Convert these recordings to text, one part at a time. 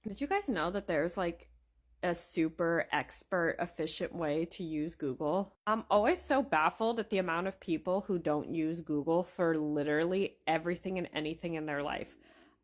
Did you guys know that there's like a super expert, efficient way to use Google? I'm always so baffled at the amount of people who don't use Google for literally everything and anything in their life.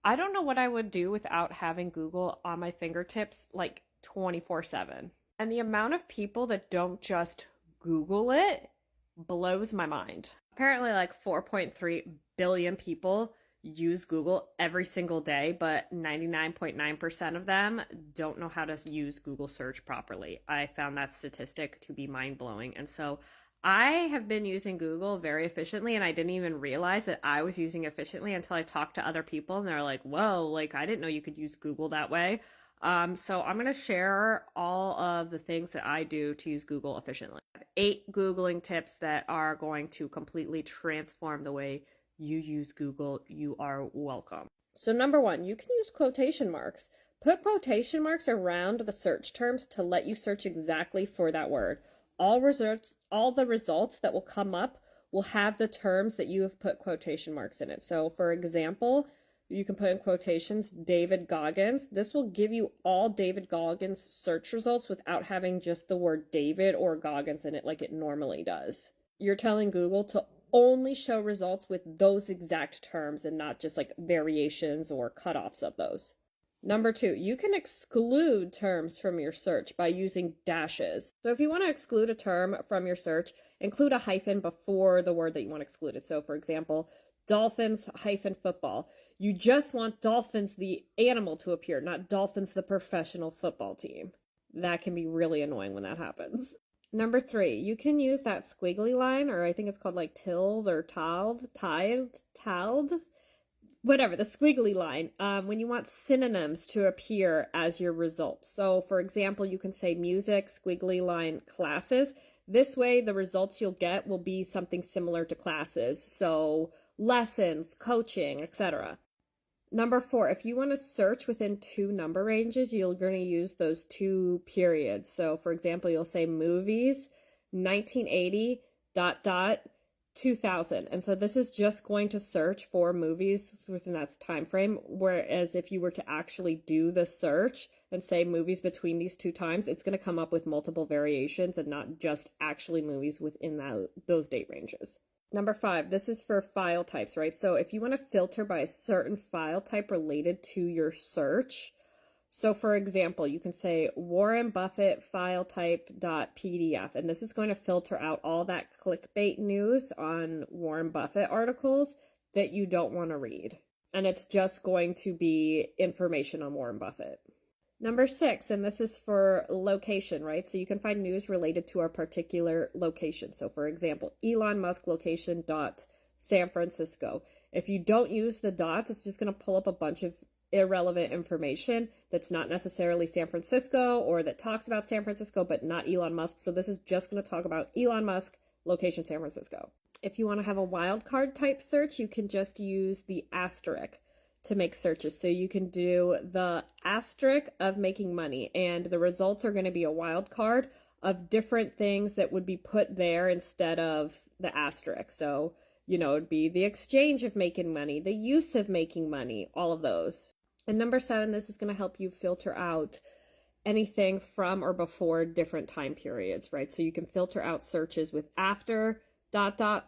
I don't know what I would do without having Google on my fingertips like 24/7. And the amount of people that don't just Google it blows my mind. Apparently, like 4.3 billion people use Google every single day, but 99.9% of them don't know how to use Google search properly. I found that statistic to be mind blowing. And so I have been using Google very efficiently, and I didn't even realize that I was using it efficiently until I talked to other people, and they're like, whoa, like I didn't know you could use Google that way. So I'm going to share all of the things that I do to use Google efficiently. I have 8 Googling tips that are going to completely transform the way you use Google. You are welcome. So number 1, you can use quotation marks. Put quotation marks around the search terms to let you search exactly for that word. All the results that will come up will have the terms that you have put quotation marks in it. So for example, you can put in quotations David Goggins. This will give you all David Goggins search results without having just the word David or Goggins in it like it normally does. You're telling Google to only show results with those exact terms and not just like variations or cutoffs of those. Number 2, you can exclude terms from your search by using dashes. So if you want to exclude a term from your search, include a hyphen before the word that you want excluded. So for example, dolphins hyphen football. You just want dolphins, the animal, to appear, not dolphins, the professional football team. That can be really annoying when that happens. Number 3, you can use that squiggly line, or I think it's called like tilde or tiled, whatever, the squiggly line, when you want synonyms to appear as your results. So for example, you can say music, squiggly line, classes. This way, the results you'll get will be something similar to classes. So lessons, coaching, etc. Number 4, if you want to search within 2 number ranges, you're going to use those 2 periods. So for example, you'll say movies, 1980, 2000. And so this is just going to search for movies within that time frame. Whereas if you were to actually do the search and say movies between these 2 times, it's going to come up with multiple variations and not just actually movies within those date ranges. Number 5, this is for file types, right? So if you want to filter by a certain file type related to your search, so for example, you can say Warren Buffett file type .pdf, and this is going to filter out all that clickbait news on Warren Buffett articles that you don't want to read. And it's just going to be information on Warren Buffett. Number 6, and this is for location, right? So you can find news related to our particular location. So for example, Elon Musk location San Francisco. If you don't use the dots, it's just going to pull up a bunch of irrelevant information that's not necessarily San Francisco or that talks about San Francisco, but not Elon Musk. So this is just going to talk about Elon Musk location San Francisco. If you want to have a wildcard type search, you can just use the asterisk to make searches. So you can do the asterisk of making money, and the results are going to be a wild card of different things that would be put there instead of the asterisk. So, it'd be the exchange of making money, the use of making money, all of those. And number 7, this is going to help you filter out anything from or before different time periods, right? So you can filter out searches with after ...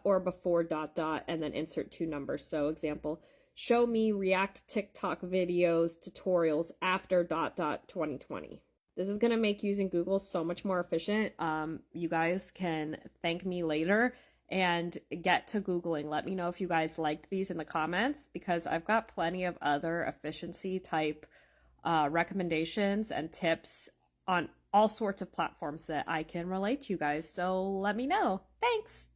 or before ... and then insert 2 numbers. So example, show me React TikTok videos tutorials after ... 2020. This is going to make using Google so much more efficient. You guys can thank me later and get to Googling. Let me know if you guys liked these in the comments, because I've got plenty of other efficiency type recommendations and tips on all sorts of platforms that I can relate to you guys. So let me know. Thanks.